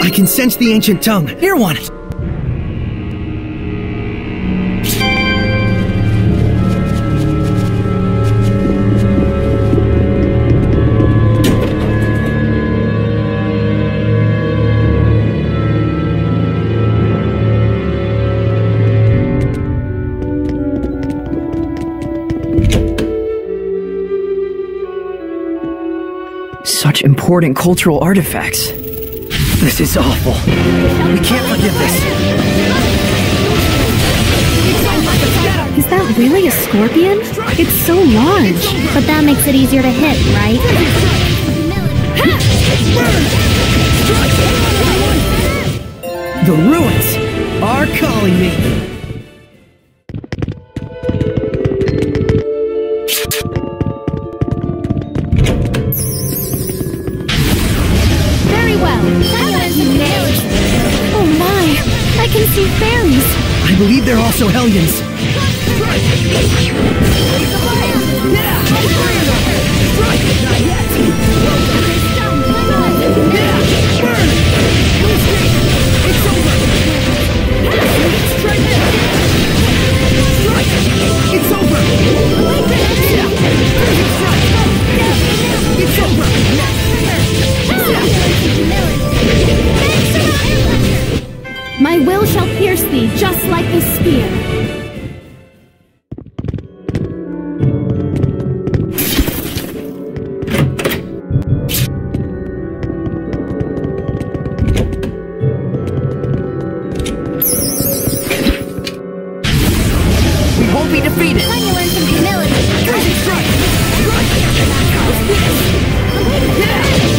I can sense the ancient tongue. Hear one! Such important cultural artifacts. This is awful. We can't forgive this. Is that really a scorpion? It's so large. But that makes it easier to hit, right? The ruins are calling me. I can see fairies! I believe they're also Hellions. It's over! My will shall pierce thee, just like a spear. We won't be defeated! Time to learn some humility. Crazy strike! Strike!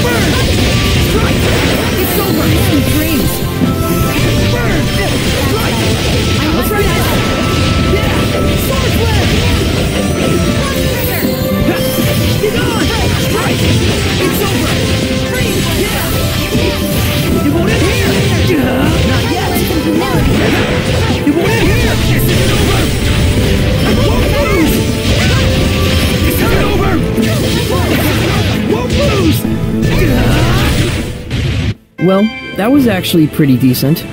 Burn! Strike! It's over! Sweet dreams! Burn! Strike! Let's try that! Yeah! Sword flare! Get on! Strike! It's over! Dream! Yeah! You won't end here! Not yet! You won't end here! This isn't over! I won't lose! It's not over! I won't lose! Well, that was actually pretty decent.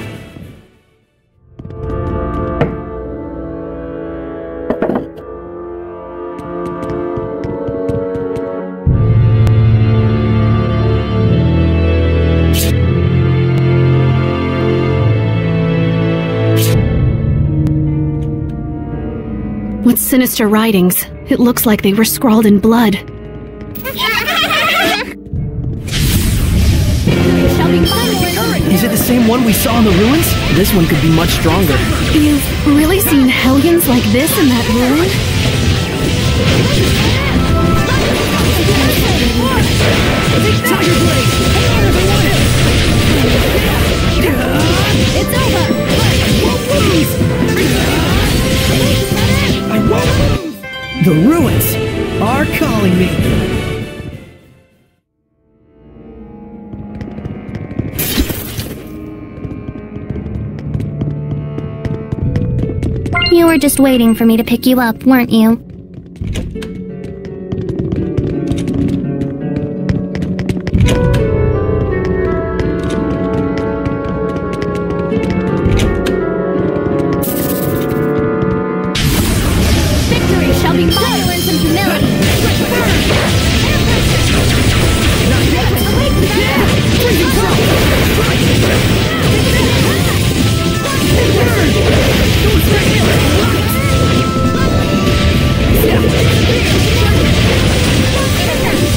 What sinister writings? It looks like they were scrawled in blood. Is it the same one we saw in the ruins? This one could be much stronger. You've really seen Hellions like this in that ruin? Tiger Blade! It's over! I won't lose! I won't lose! The ruins are calling me. You were just waiting for me to pick you up, weren't you? Victory shall be mine! Learn some humility. Not yet! Yeah! Freezing throw! Don't stay here!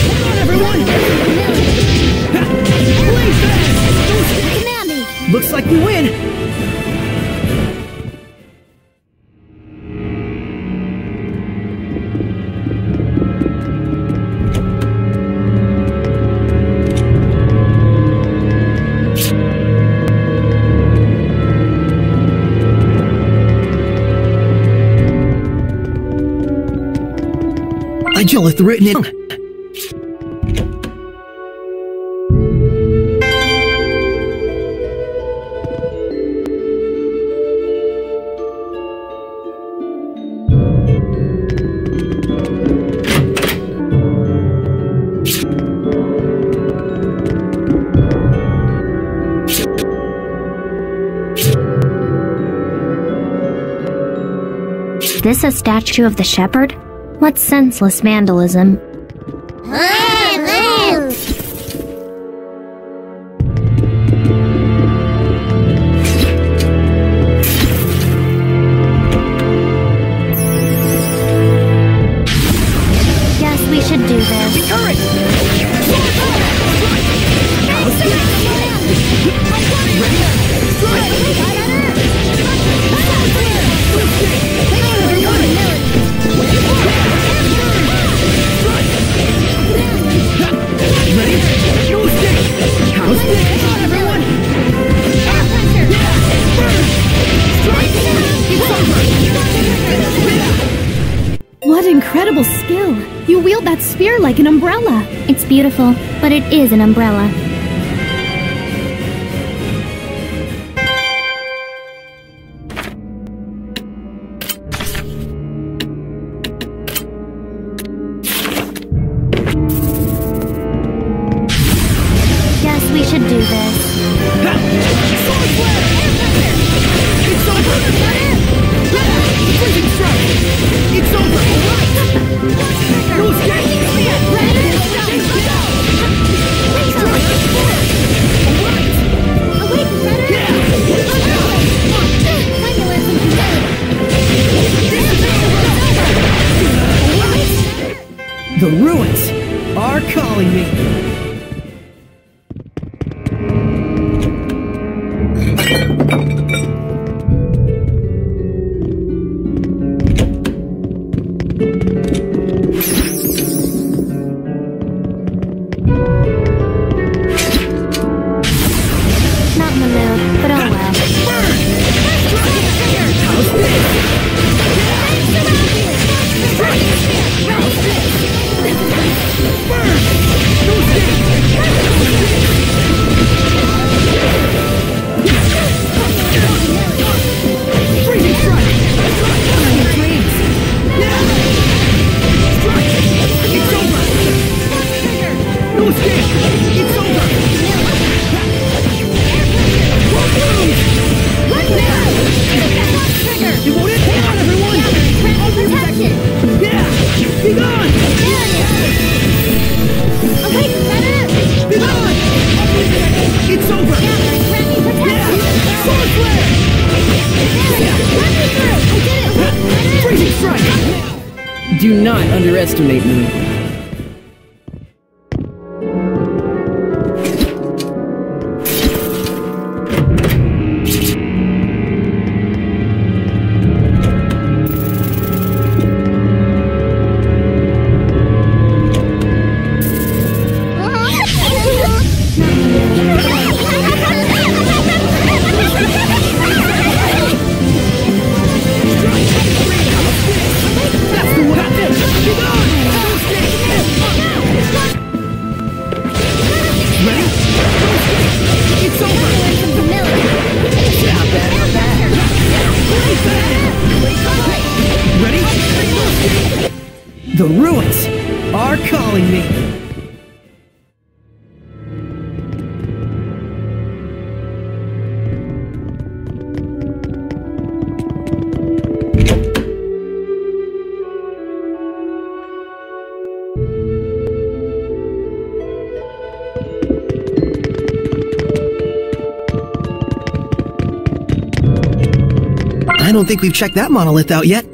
Come on, everyone! Blaze fast! Command me. Looks like we win! Igillith written in. this a statue of the shepherd? What senseless vandalism. Guess we should do this. What incredible skill! You wield that spear like an umbrella! It's beautiful, but it is an umbrella. Guess we should do this. It's over! Freezing strike! It's over! No escape! The ruins are calling me! Not in the mood, but oh well. Do not underestimate me. The ruins are calling me. I don't think we've checked that monolith out yet.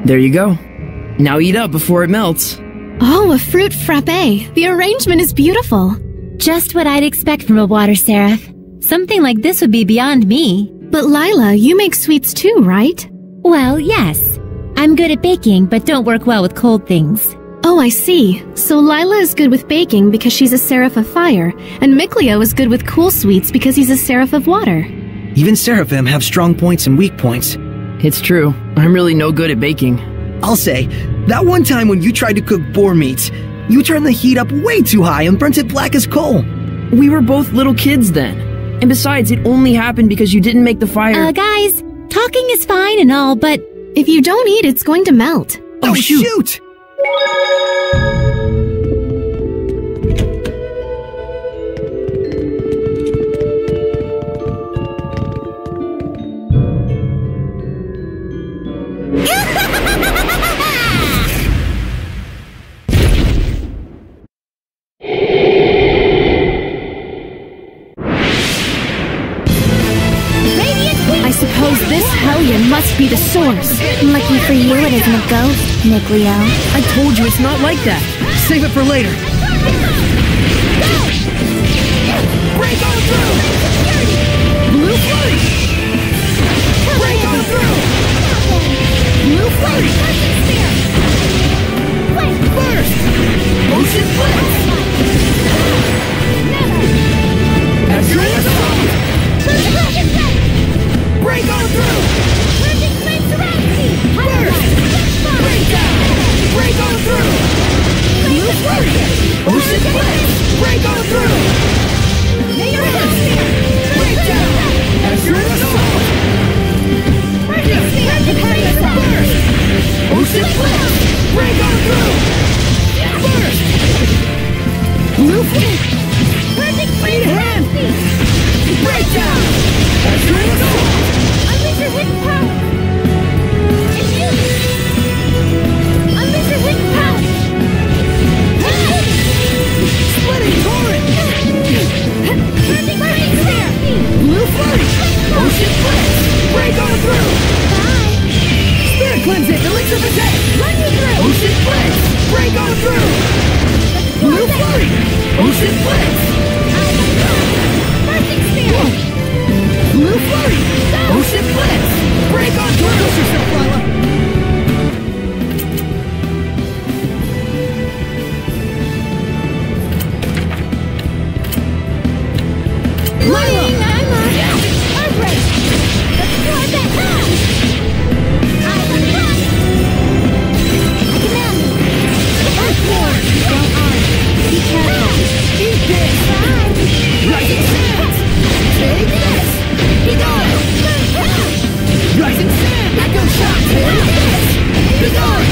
There you go. Now eat up before it melts. Oh, a fruit frappe. The arrangement is beautiful. Just what I'd expect from a water seraph. Something like this would be beyond me. But Lila, you make sweets too, right? Well, yes. I'm good at baking, but don't work well with cold things. Oh, I see. So Lila is good with baking because she's a seraph of fire, and Mikleo is good with cool sweets because he's a seraph of water. Even seraphim have strong points and weak points. It's true. I'm really no good at baking. I'll say, that one time when you tried to cook boar meat, you turned the heat up way too high and burnt it black as coal. We were both little kids then. And besides, it only happened because you didn't make the fire. Guys, talking is fine and all, but If you don't eat, it's going to melt. Oh, shoot! I suppose this hellion must be the source. Lucky for you, it isn't a ghost, Mikleo. I told you it's not like that. Save it for later. Break on through! Blue flurry! Break on through! Blue flurry! Burst! Ocean blitz! After an assault! Break on through! Burst! Break down! Break on through! Blue flurry! Ocean blitz! Break on through! Break down! After an assault! Burst! Ocean blitz! Break on through! Burst! Blue flurry! Need a hand! Break down! After an assault! Splitting torrent! Blue flurry! Ocean blitz! Break on through! Spirit cleansing! Elixir protect! Ocean blitz! Break on through! Blue flurry! Ocean blitz! Blue flurry! Ocean blitz! Break on through! Push yourself, Lila! Rising sand! Echo shot! Take this! Be gone!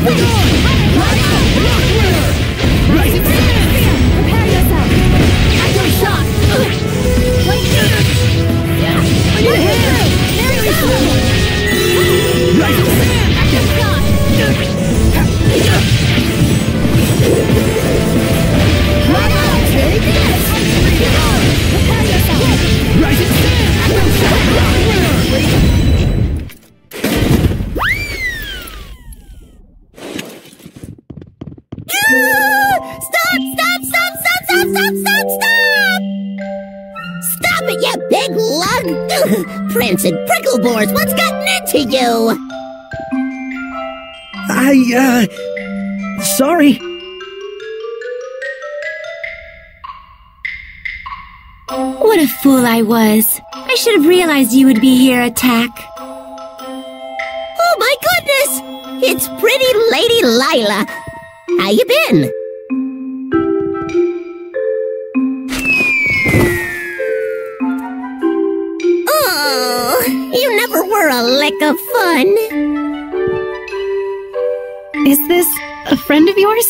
Be gone! Right out! Rock winner! Rising sand! Prepare yourself. Echo shot! I need a hand! Seriously! Rising sand! Echo shot! Right out! Take this! Be gone! Prepare yourself. Rising sand! Echo shot! Rock winner! Stop it, you big lug! Prancing prickle boars, what's gotten into you? Sorry. what a fool I was. I should have realized you would be here, Attack. Oh my goodness! It's pretty Lady Lila. How you been? Oh, you never were a lick of fun. Is this a friend of yours?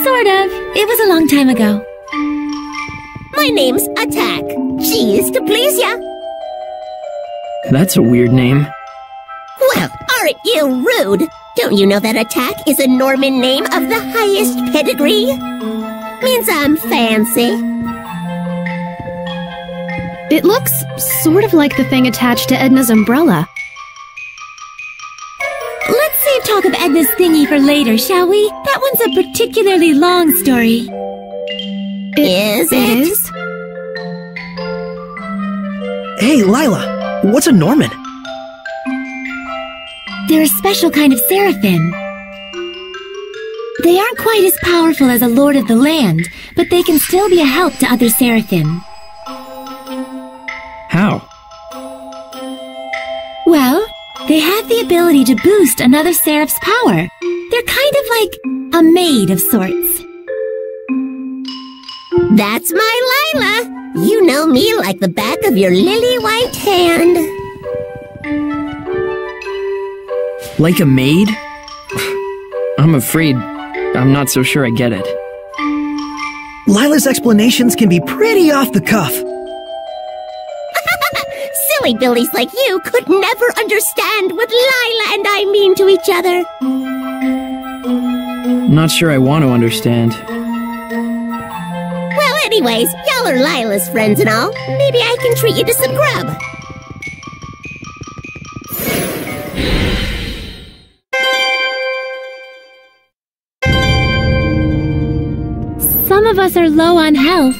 Sort of. It was a long time ago. My name's Attack. Cheese to please ya. That's a weird name. Well, aren't you rude? Don't you know that Attack is a Norman name of the highest pedigree? Means I'm fancy. It looks sort of like the thing attached to Edna's umbrella. Let's save talk of Edna's thingy for later, shall we? That one's a particularly long story. Is It it? is? Hey, Lila, what's a Norman? They're a special kind of seraphim. They aren't quite as powerful as a lord of the land, but they can still be a help to other seraphim. How? Well, they have the ability to boost another seraph's power. They're kind of like a maid of sorts. That's my Lila. You know me like the back of your lily-white hand. Like a maid? I'm afraid I'm not so sure I get it. Lila's explanations can be pretty off the cuff. Silly billies like you could never understand what Lila and I mean to each other. Not sure I want to understand. Well, anyways, y'all are Lila's friends and all. Maybe I can treat you to some grub. Some of us are low on health.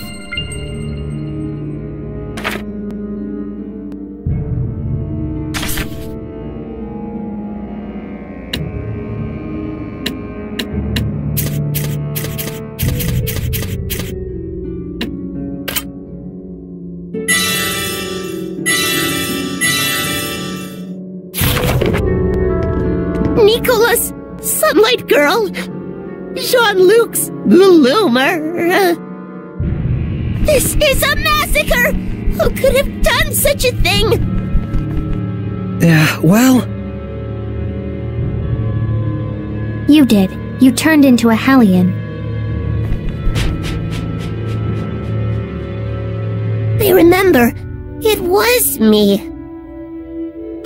Nicholas, Sunlight Girl, Jean-Luc's the Loomer. This is a massacre! Who could have done such a thing? Well... You did. You turned into a Hellion. I remember. It was me.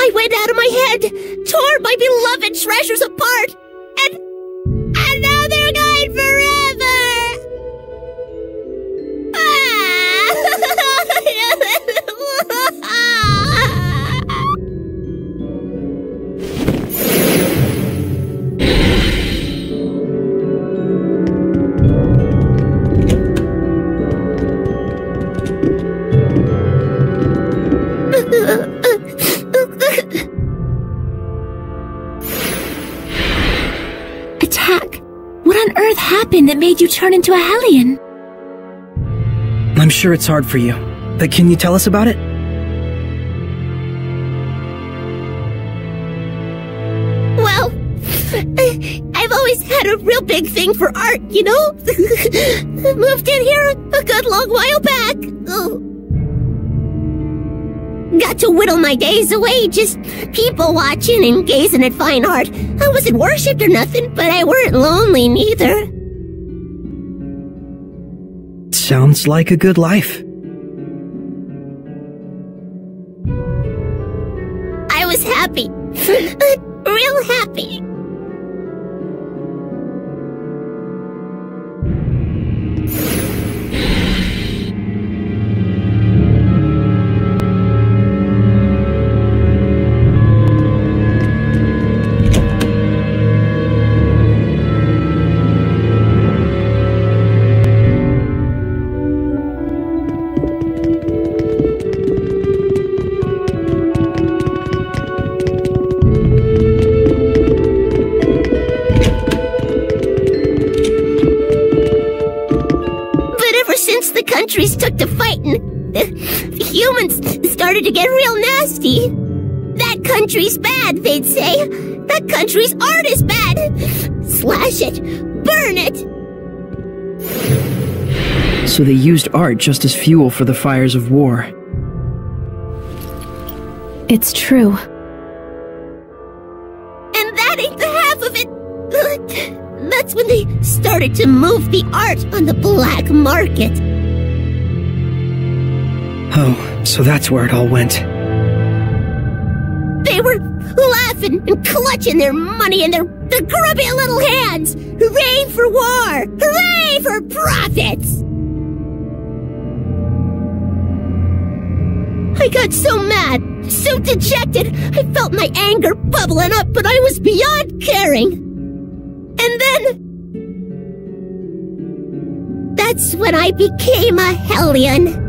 I went out of my head, tore my beloved treasures apart, and now they're gone forever! Attack! What on earth happened that made you turn into a Hellion? I'm sure it's hard for you, but can you tell us about it? Well, I've always had a real big thing for art, you know? Moved in here a good long while back. Oh. Got to whittle my days away just people watching and gazing at fine art. I wasn't worshipped or nothing, but I weren't lonely neither. Sounds like a good life. I was happy. Real happy. Countries took to fighting, the humans started to get real nasty. That country's bad, they'd say. That country's art is bad. Slash it. Burn it. So they used art just as fuel for the fires of war. It's true. And that ain't the half of it. That's when they started to move the art on the black market. Oh, so that's where it all went. They were laughing and clutching their money in their grubby little hands. Hooray for war! Hooray for profits! I got so mad, so dejected, I felt my anger bubbling up, but I was beyond caring. And then... that's when I became a Hellion.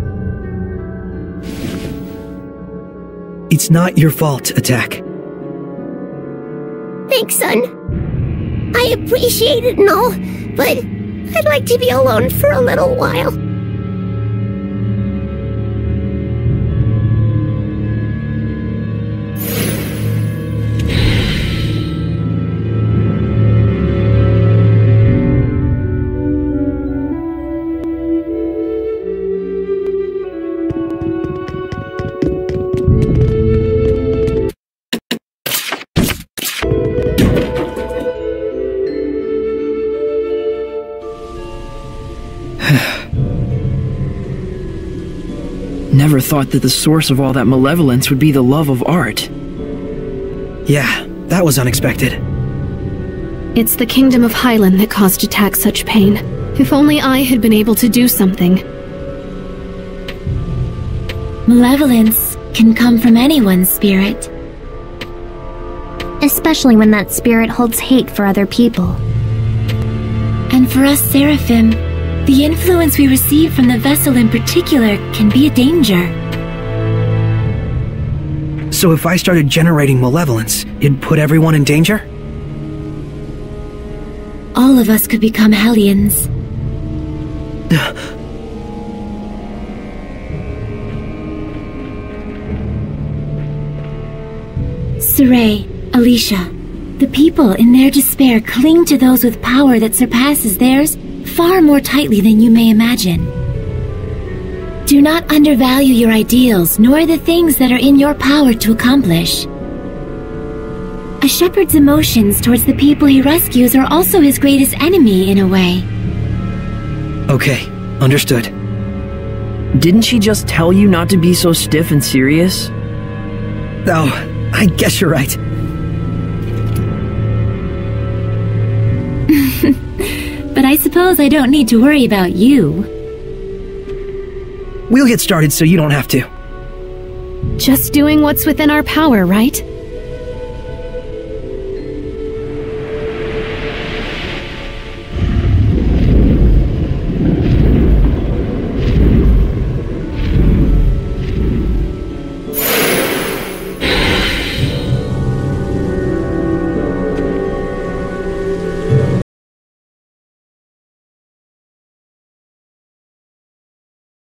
It's not your fault, Attack. Thanks, son. I appreciate it and all, but I'd like to be alone for a little while. Never thought that the source of all that malevolence would be the love of art. Yeah, that was unexpected. It's the kingdom of Highland that caused Attack such pain. If only I had been able to do something. Malevolence can come from anyone's spirit. Especially when that spirit holds hate for other people. And for us Seraphim, the influence we receive from the vessel in particular can be a danger. So if I started generating malevolence, it'd put everyone in danger? All of us could become Hellions. Saray, Alicia, the people in their despair cling to those with power that surpasses theirs far more tightly than you may imagine. Do not undervalue your ideals, nor the things that are in your power to accomplish. A shepherd's emotions towards the people he rescues are also his greatest enemy in a way. Okay, understood. Didn't she just tell you not to be so stiff and serious? Oh, I guess you're right. But I suppose I don't need to worry about you. We'll get started so you don't have to. Just doing what's within our power, right?